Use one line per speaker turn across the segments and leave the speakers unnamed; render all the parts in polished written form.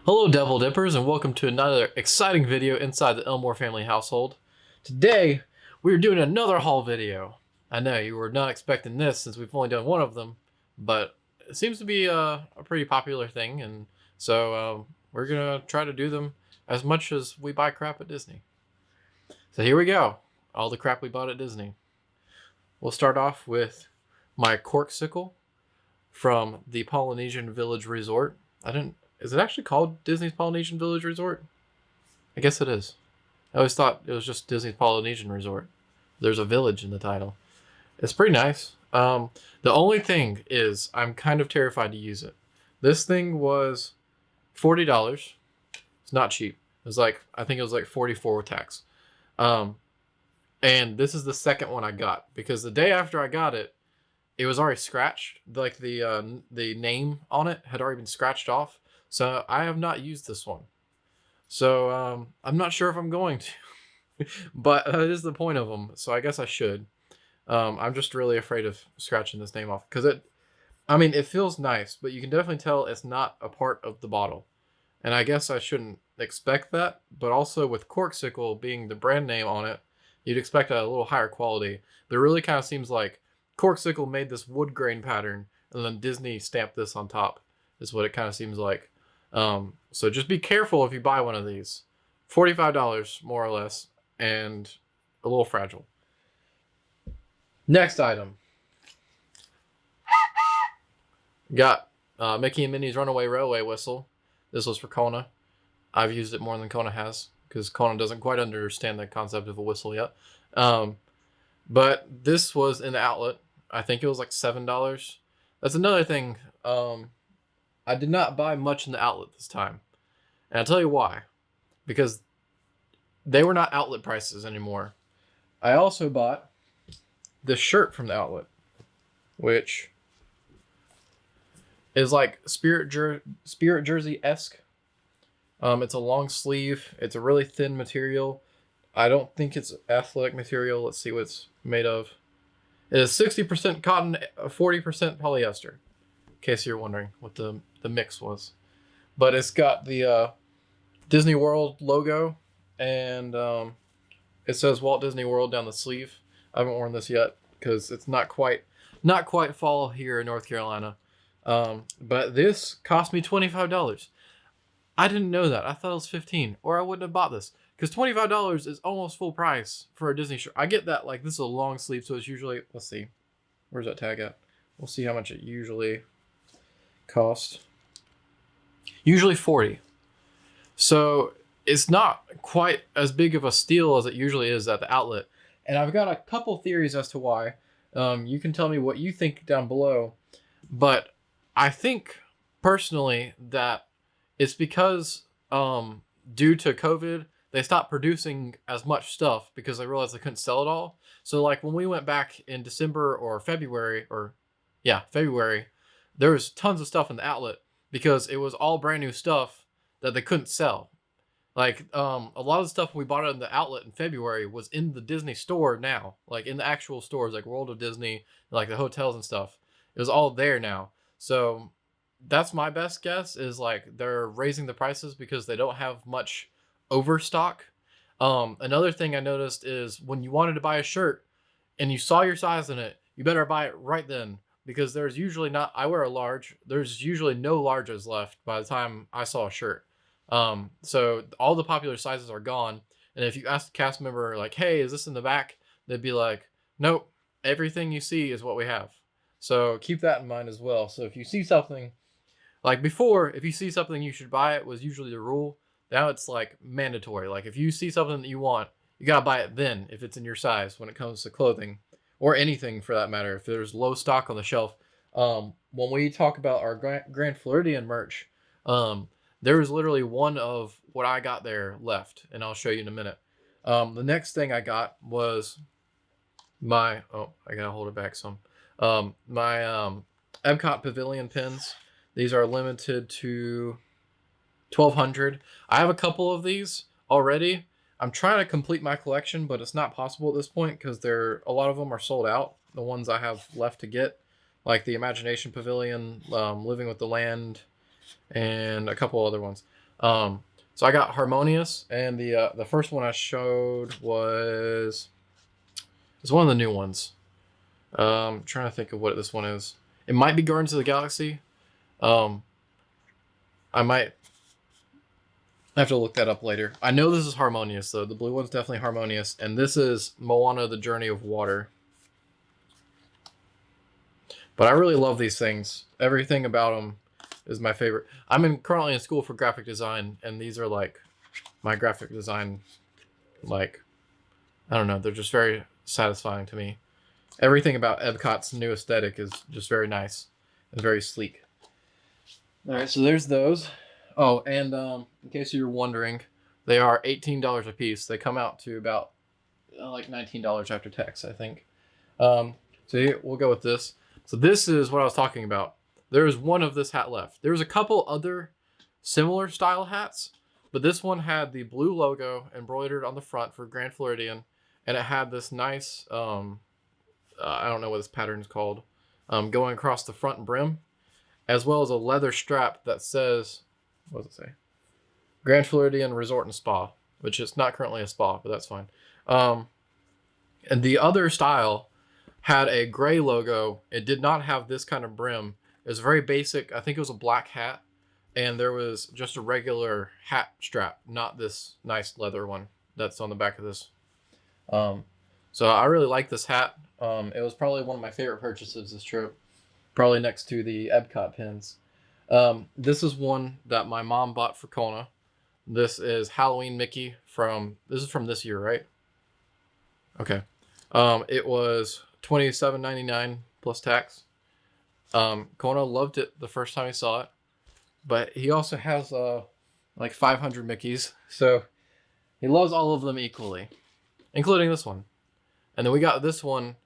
Hello Devil Dippers and welcome to another exciting video inside the Elmore family household. Today we're doing another haul video. I know you were not expecting this since we've only done one of them, but it seems to be a pretty popular thing, and so we're gonna try to do them as much as we buy crap at Disney. So here we go, all the crap we bought at Disney. We'll start off with my corksicle from the Polynesian Village Resort. Is it actually called Disney's Polynesian Village Resort? I guess it is. I always thought it was just Disney's Polynesian Resort. There's a village in the title. It's pretty nice. The only thing is I'm kind of terrified to use it. This thing was $40. It's not cheap. It was like, I think it was like $44 with tax. And this is the second one I got because the day after I got it, it was already scratched. Like the name on it had already been scratched off. So I have not used this one. So I'm not sure if I'm going to, but that is the point of them. So I guess I should. I'm just really afraid of scratching this name off because it feels nice, but you can definitely tell it's not a part of the bottle. And I guess I shouldn't expect that, but also with Corksicle being the brand name on it, you'd expect a little higher quality. But it really kind of seems like Corksicle made this wood grain pattern and then Disney stamped this on top is what it kind of seems like. So just be careful if you buy one of these. $45 more or less, and a little fragile. Next item. Got Mickey and Minnie's Runaway Railway whistle. This was for Kona. I've used it more than Kona has because Kona doesn't quite understand the concept of a whistle yet. But this was in the outlet. I think it was like $7. That's another thing. I did not buy much in the outlet this time. And I'll tell you why. Because they were not outlet prices anymore. I also bought this shirt from the outlet, which is like Spirit Jersey-esque. It's a long sleeve. It's a really thin material. I don't think it's athletic material. Let's see what it's made of. It is 60% cotton, 40% polyester. In case you're wondering what the mix was. But it's got the Disney World logo, and it says Walt Disney World down the sleeve. I haven't worn this yet because it's not quite fall here in North Carolina. But this cost me $25. I didn't know that. I thought it was $15, or I wouldn't have bought this. Because $25 is almost full price for a Disney shirt. I get that, like, this is a long sleeve, so it's usually, let's see. Where's that tag at? We'll see how much it usually costs. Usually $40. So it's not quite as big of a steal as it usually is at the outlet. And I've got a couple theories as to why. You can tell me what you think down below. But I think, personally, that it's because due to COVID, they stopped producing as much stuff because they realized they couldn't sell it all. So like when we went back in December or February, February, there was tons of stuff in the outlet because it was all brand new stuff that they couldn't sell. Like a lot of the stuff we bought in the outlet in February was in the Disney store now, like in the actual stores, like World of Disney, like the hotels and stuff. It was all there now. So that's my best guess is like they're raising the prices because they don't have much overstock. Another thing I noticed is when you wanted to buy a shirt and you saw your size in it, you better buy it right then because there's usually not, I wear a large, there's usually no larges left by the time I saw a shirt. So all the popular sizes are gone. And if you ask the cast member like, hey, is this in the back? They'd be like, nope, everything you see is what we have. So keep that in mind as well. So if you see something, like before, if you see something you should buy it was usually the rule. Now it's like mandatory. Like if you see something that you want, you gotta buy it then if it's in your size when it comes to clothing or anything for that matter. If there's low stock on the shelf, when we talk about our Grand Floridian merch, there was literally one of what I got there left, and I'll show you in a minute. The next thing I got was I gotta hold it back some. My Epcot Pavilion pins. These are limited to 1,200. I have a couple of these already. I'm trying to complete my collection, but it's not possible at this point because a lot of them are sold out. The ones I have left to get, like the Imagination Pavilion, Living with the Land, and a couple other ones. So I got Harmonious, and the first one I showed was it's one of the new ones. I'm trying to think of what this one is. It might be Guardians of the Galaxy. Um, I might have to look that up later. I know this is Harmonious though. The blue one's definitely Harmonious, and this is Moana: The Journey of Water. But I really love these things. Everything about them is my favorite. Currently in school for graphic design, and these are like my graphic design. Like, I don't know, they're just very satisfying to me. Everything about Epcot's new aesthetic is just very nice and very sleek. All right, so there's those. Oh, and in case you're wondering, they are $18 a piece. They come out to about like $19 after tax, I think. So here, we'll go with this. So this is what I was talking about. There is one of this hat left. There's a couple other similar style hats, but this one had the blue logo embroidered on the front for Grand Floridian, and it had this nice, I don't know what this pattern is called, going across the front brim, as well as a leather strap that says, what does it say? Grand Floridian Resort and Spa, which is not currently a spa, but that's fine. And the other style had a gray logo. It did not have this kind of brim. It was very basic. I think it was a black hat, and there was just a regular hat strap, not this nice leather one that's on the back of this. So I really like this hat. It was probably one of my favorite purchases this trip, probably next to the Epcot pins. This is one that my mom bought for Kona. This is Halloween Mickey this is from this year, right? Okay. It was $27.99 plus tax. Kona loved it the first time he saw it, but he also has like 500 Mickeys, so he loves all of them equally, including this one. And then we got this one.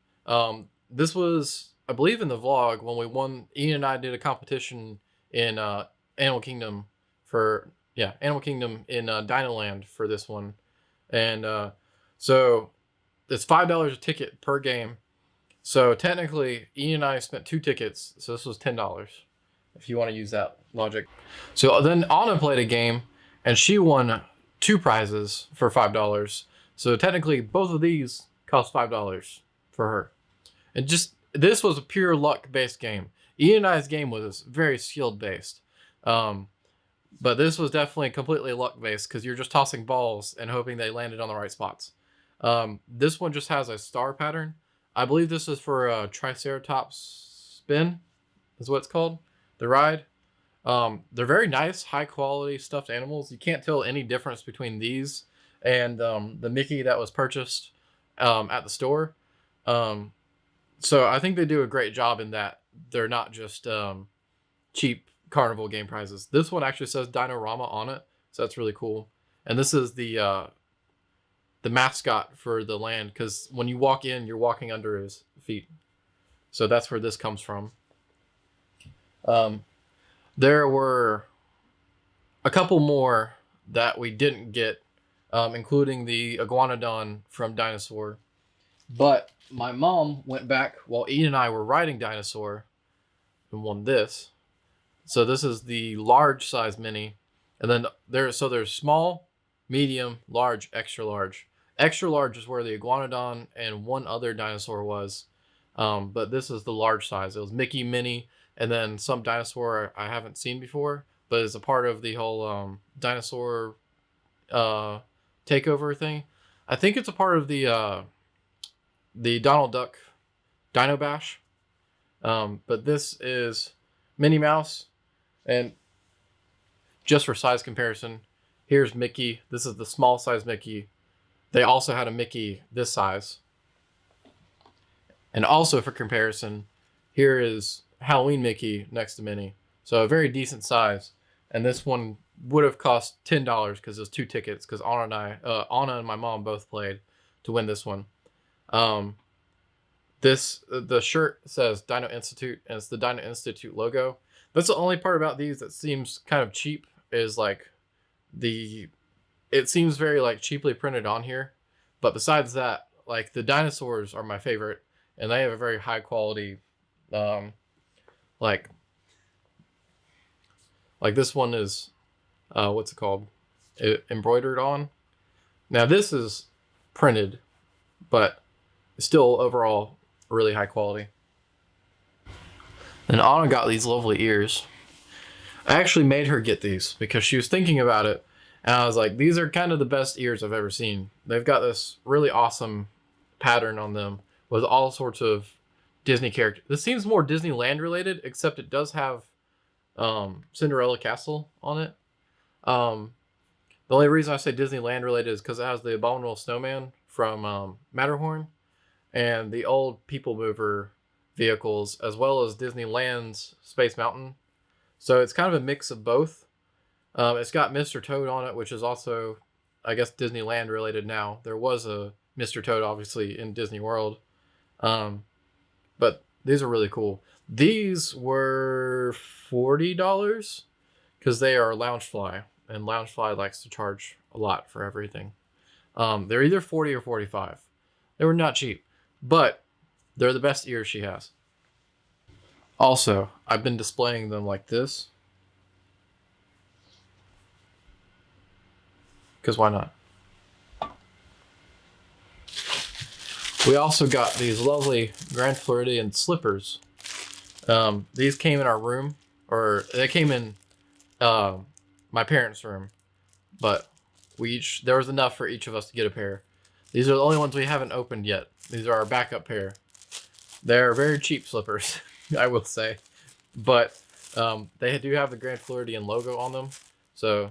This was, I believe, in the vlog when we won. Ian and I did a competition in Animal Kingdom in Dinoland for this one, and so it's $5 a ticket per game. So technically, Ian and I spent 2 tickets, so this was $10 if you want to use that logic. So then Anna played a game, and she won 2 prizes for $5. So technically, both of these cost $5 for her. And this was a pure luck-based game. Ian and I's game was very skill-based. But this was definitely completely luck-based because you're just tossing balls and hoping they landed on the right spots. This one just has a star pattern. I believe this is for a Triceratops spin, is what it's called, the ride. They're very nice, high-quality stuffed animals. You can't tell any difference between these and the Mickey that was purchased at the store. So I think they do a great job in that they're not just cheap carnival game prizes. This one actually says Dinorama on it, so that's really cool. And this is the mascot for the land, because when you walk in, you're walking under his feet. So that's where this comes from. There were a couple more that we didn't get, including the Iguanodon from Dinosaur. But my mom went back while Ian and I were riding Dinosaur and won this. So this is the large size mini. And then there's small, medium, large, extra large. Extra large is where the Iguanodon and one other dinosaur was. But this is the large size. It was Mickey, Minnie, and then some dinosaur I haven't seen before, but it's a part of the whole dinosaur takeover thing. I think it's a part of the Donald Duck Dino Bash. But this is Minnie Mouse, and just for size comparison, here's Mickey. This is the small size Mickey. They also had a Mickey this size. And also for comparison, here is Halloween Mickey next to Minnie. So a very decent size. And this one would have cost $10 because it was 2 tickets, because Anna and my mom both played to win this one. The shirt says Dino Institute, and it's the Dino Institute logo. That's the only part about these that seems kind of cheap, is like it seems very like cheaply printed on here. But besides that, like the dinosaurs are my favorite, and they have a very high quality, like this one is what's it called? Embroidered on. Now this is printed, but still overall really high quality. And Anna got these lovely ears. I actually made her get these because she was thinking about it, and I was like, these are kind of the best ears I've ever seen. They've got this really awesome pattern on them with all sorts of Disney characters. This seems more Disneyland related, except it does have Cinderella Castle on it. The only reason I say Disneyland related is because it has the Abominable Snowman from Matterhorn and the old People Mover vehicles, as well as Disneyland's Space Mountain. So it's kind of a mix of both. It's got Mr. Toad on it, which is also, I guess, Disneyland related now. There was a Mr. Toad, obviously, in Disney World. But these are really cool. These were $40 because they are Loungefly, and Loungefly likes to charge a lot for everything. They're either 40 or 45. They were not cheap, but they're the best ears she has. Also, I've been displaying them like this because why not? We also got these lovely Grand Floridian slippers. These came in our room, or they came in my parents' room, but there was enough for each of us to get a pair. These are the only ones we haven't opened yet. These are our backup pair. They're very cheap slippers, I will say, but they do have the Grand Floridian logo on them. So,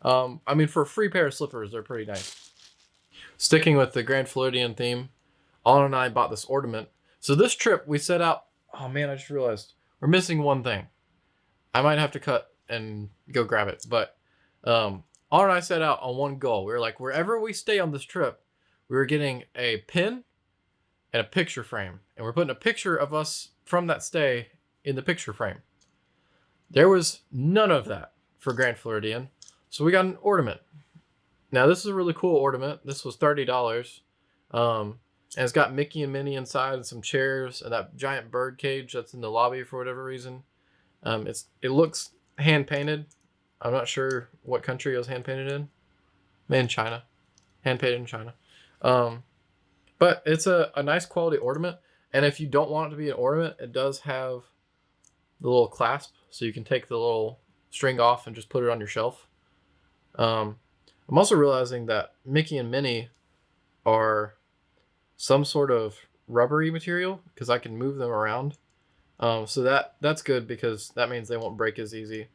I mean, for a free pair of slippers, they're pretty nice. Sticking with the Grand Floridian theme, Anna and I bought this ornament. So this trip we set out. Oh man, I just realized we're missing one thing. I might have to cut and go grab it. But Anna and I set out on one goal. We were like, wherever we stay on this trip, we were getting a pin and a picture frame. And we're putting a picture of us from that stay in the picture frame. There was none of that for Grand Floridian. So we got an ornament. Now this is a really cool ornament. This was $30. And it's got Mickey and Minnie inside and some chairs and that giant bird cage that's in the lobby for whatever reason. It looks hand painted. I'm not sure what country it was hand painted in. Made in China. Hand painted in China. But it's a nice quality ornament. And if you don't want it to be an ornament, it does have the little clasp. So you can take the little string off and just put it on your shelf. I'm also realizing that Mickey and Minnie are some sort of rubbery material because I can move them around. So that's good because that means they won't break as easy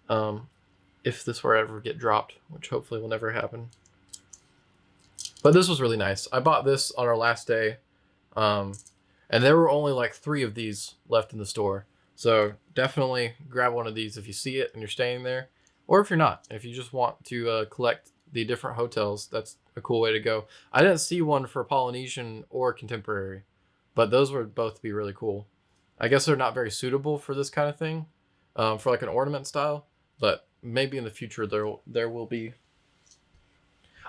if this were ever get dropped, which hopefully will never happen. But this was really nice. I bought this on our last day, and there were only like 3 of these left in the store. So definitely grab one of these if you see it and you're staying there, or if you're not. If you just want to collect the different hotels, that's a cool way to go. I didn't see one for Polynesian or Contemporary, but those would both be really cool. I guess they're not very suitable for this kind of thing, for like an ornament style, but maybe in the future there will be.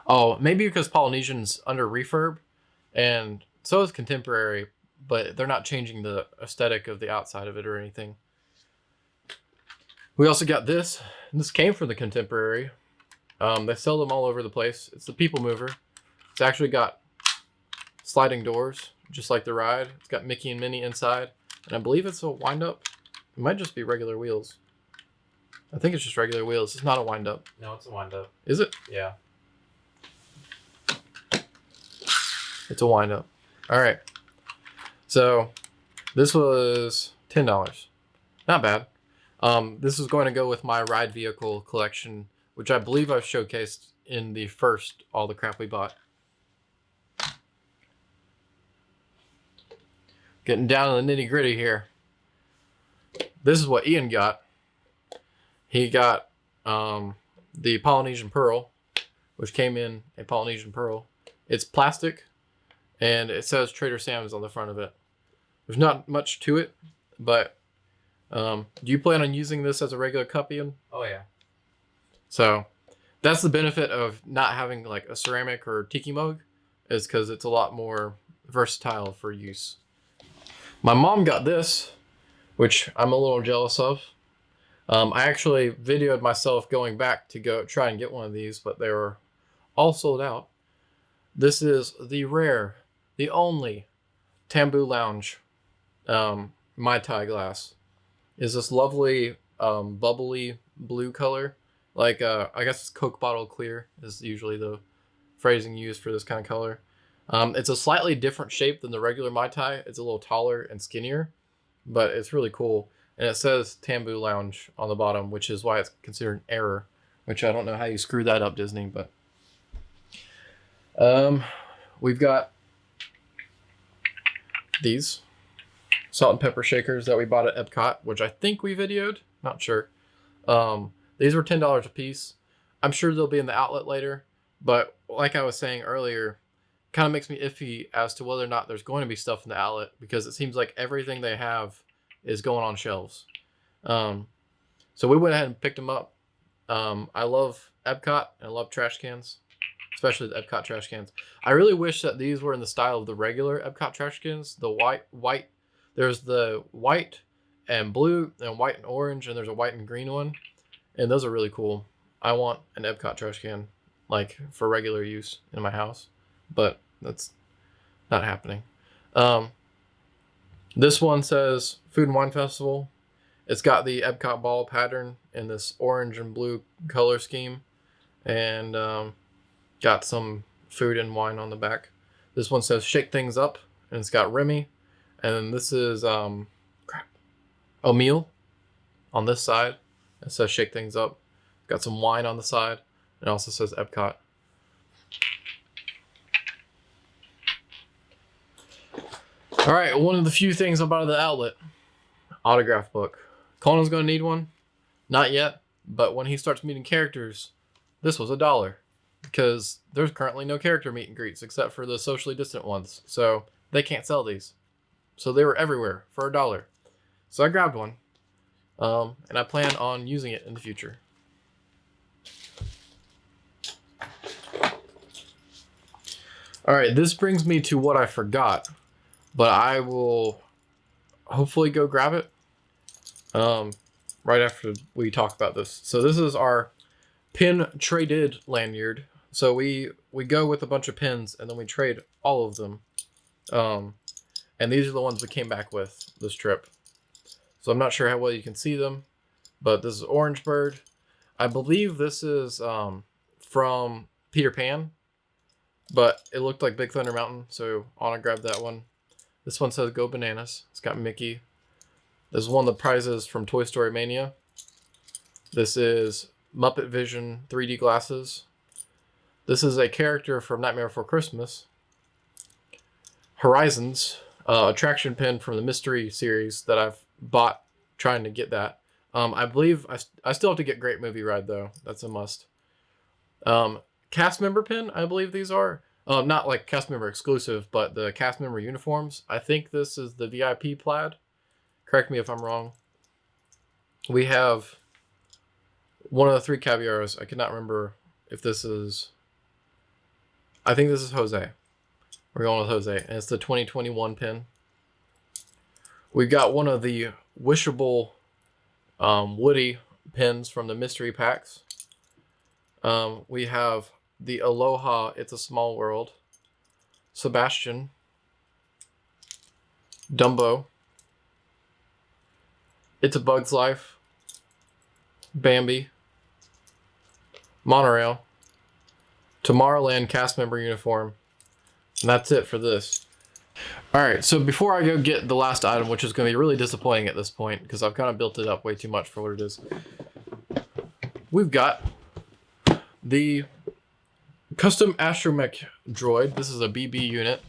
Oh, maybe because Polynesian's under refurb, and so is Contemporary, but they're not changing the aesthetic of the outside of it or anything. We also got this. This came from the Contemporary. They sell them all over the place. It's the People Mover. It's actually got sliding doors, just like the ride. It's got Mickey and Minnie inside. And I believe it's a wind-up. It might just be regular wheels. I think it's just regular wheels. It's not a wind-up.
No, it's a wind-up.
Is it?
Yeah.
It's a wind-up. All right. So this was $10. Not bad. This is going to go with my ride vehicle collection, which I believe I've showcased in the first All the Crap We Bought. Getting down to the nitty gritty here. This is what Ian got. He got the Polynesian Pearl, which came in a Polynesian Pearl. It's plastic, and it says Trader Sam's on the front of it. There's not much to it, but do you plan on using this as a regular cup, Ian?
Oh, yeah.
So that's the benefit of not having like a ceramic or tiki mug, is because it's a lot more versatile for use. My mom got this, which I'm a little jealous of. I actually videoed myself going back to go try and get one of these, but they were all sold out. This is the rare, the only Tambu Lounge Mai Tai Glass. Is this lovely bubbly blue color. Like, I guess it's Coke bottle clear is usually the phrasing used for this kind of color. It's a slightly different shape than the regular Mai Tai. It's a little taller and skinnier, but it's really cool. And it says Tambu Lounge on the bottom, which is why it's considered an error, which I don't know how you screw that up, Disney, but we've got these salt and pepper shakers that we bought at Epcot, which I think we videoed, not sure. These were $10 a piece. I'm sure they'll be in the outlet later, but like I was saying earlier, kind of makes me iffy as to whether or not there's going to be stuff in the outlet, because it seems like everything they have is going on shelves. So we went ahead and picked them up. I love Epcot and I love trash cans, especially the Epcot trash cans. I really wish that these were in the style of the regular Epcot trash cans. The white. There's the white and blue and white and orange, and there's a white and green one. And those are really cool. I want an Epcot trash can, like, for regular use in my house, but that's not happening. This one says Food and Wine Festival. It's got the Epcot ball pattern in this orange and blue color scheme, and got some food and wine on the back. This one says Shake Things Up, and it's got Remy. And then this is O'Meal on this side. It says Shake Things Up. Got some wine on the side. It also says Epcot. All right, one of the few things I bought at the outlet, autograph book. Colin's gonna need one. Not yet, but when he starts meeting characters, this was $1 because there's currently no character meet and greets except for the socially distant ones. So they can't sell these. So they were everywhere for $1. So I grabbed one, and I plan on using it in the future. All right, this brings me to what I forgot, but I will hopefully go grab it right after we talk about this. So this is our pin traded lanyard. So we go with a bunch of pins and then we trade all of them. And these are the ones we came back with this trip. So I'm not sure how well you can see them, but this is Orange Bird. I believe this is from Peter Pan, but it looked like Big Thunder Mountain, so I want to grab that one. This one says Go Bananas. It's got Mickey. This is one of the prizes from Toy Story Mania. This is Muppet Vision 3D glasses. This is a character from Nightmare Before Christmas. Horizons, attraction pin from the Mystery series that I've bought trying to get that. I believe I still have to get Great Movie Ride though. That's a must. Cast member pin, I believe these are. Not like cast member exclusive, but the cast member uniforms. I think this is the VIP plaid. Correct me if I'm wrong. We have one of the 3 caviars. I cannot remember if this is... I think this is Jose. We're going with Jose. And it's the 2021 pin. We've got one of the wishable Woody pins from the mystery packs. We have the Aloha It's a Small World, Sebastian, Dumbo, It's a Bug's Life, Bambi, Monorail, Tomorrowland cast member uniform, and that's it for this. Alright, so before I go get the last item, which is going to be really disappointing at this point, because I've kind of built it up way too much for what it is, we've got the custom Astromech droid. This is a BB unit.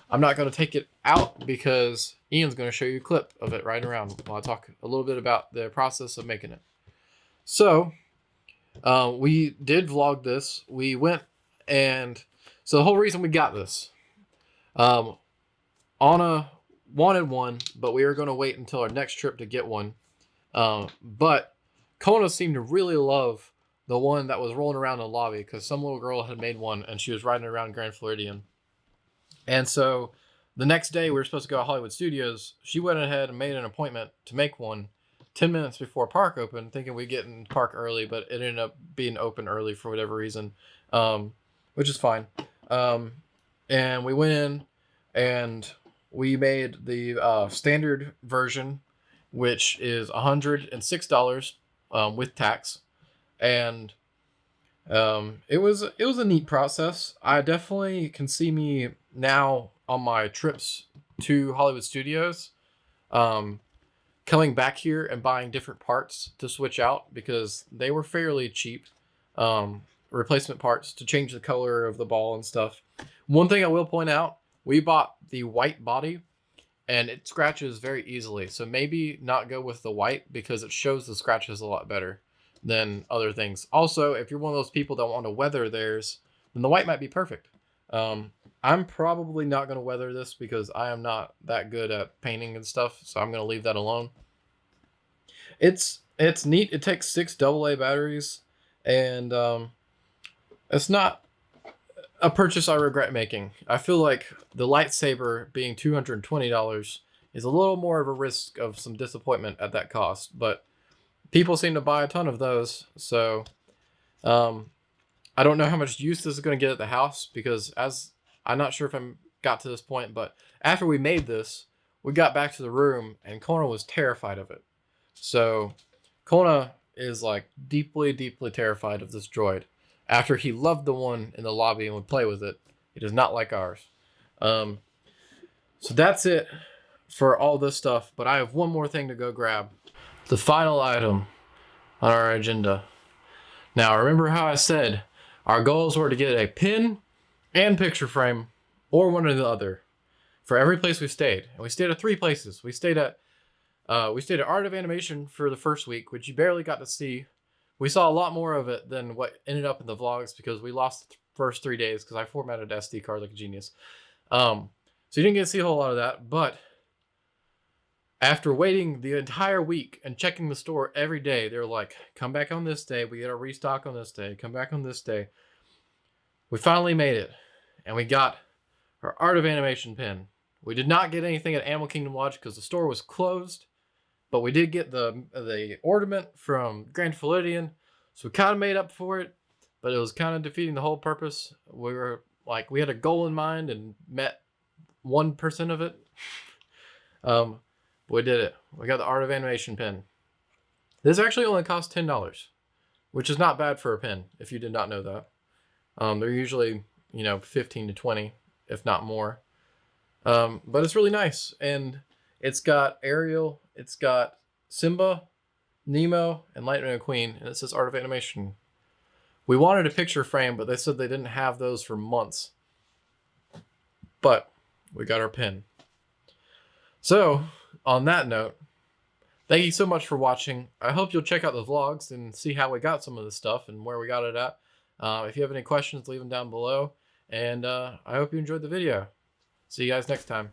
I'm not going to take it out because Ian's going to show you a clip of it riding around while I talk a little bit about the process of making it. So, we did vlog this. We went and... So the whole reason we got this, Anna wanted one, but we were going to wait until our next trip to get one. But Kona seemed to really love the one that was rolling around in the lobby because some little girl had made one and she was riding around Grand Floridian. And so the next day we were supposed to go to Hollywood Studios. She went ahead and made an appointment to make one. 10 minutes before park opened, thinking we'd get in park early, but it ended up being open early for whatever reason, which is fine. And we went in and we made the standard version, which is $106 with tax. And it was a neat process. I definitely can see me now on my trips to Hollywood Studios, coming back here and buying different parts to switch out because they were fairly cheap, replacement parts to change the color of the ball and stuff. One thing I will point out, we bought the white body and it scratches very easily. So maybe not go with the white because it shows the scratches a lot better than other things. Also, if you're one of those people that want to weather theirs, then the white might be perfect. I'm probably not going to weather this because I am not that good at painting and stuff, so I'm going to leave that alone. It's neat. It takes 6 AA batteries, and it's not a purchase I regret making. I feel like the lightsaber being $220 is a little more of a risk of some disappointment at that cost, but people seem to buy a ton of those, so I don't know how much use this is going to get at the house because I'm not sure if I got to this point, but after we made this, we got back to the room and Kona was terrified of it. So Kona is like deeply, deeply terrified of this droid. After he loved the one in the lobby and would play with it, he does not like ours. So that's it for all this stuff, but I have one more thing to go grab. The final item on our agenda. Now, remember how I said our goals were to get a pin and picture frame, or one or the other, for every place we stayed. And we stayed at 3 places. We stayed at Art of Animation for the first week, which you barely got to see. We saw a lot more of it than what ended up in the vlogs because we lost the first 3 days because I formatted SD card like a genius. So you didn't get to see a whole lot of that, but after waiting the entire week and checking the store every day, they were like, come back on this day. We get a restock on this day. Come back on this day. We finally made it. And we got our Art of Animation pin. We did not get anything at Animal Kingdom Lodge because the store was closed. But we did get the ornament from Grand Floridian. So we kind of made up for it. But it was kind of defeating the whole purpose. We had a goal in mind and met 1% of it. We did it. We got the Art of Animation pin. This actually only costs $10, which is not bad for a pin, if you did not know that. They're usually, 15 to 20, if not more. But it's really nice. And it's got Ariel, it's got Simba, Nemo, and Lightning McQueen, and it says Art of Animation. We wanted a picture frame, but they said they didn't have those for months. But we got our pin. So, on that note, thank you so much for watching. I hope you'll check out the vlogs and see how we got some of this stuff and where we got it at. If you have any questions, leave them down below. And I hope you enjoyed the video. See you guys next time.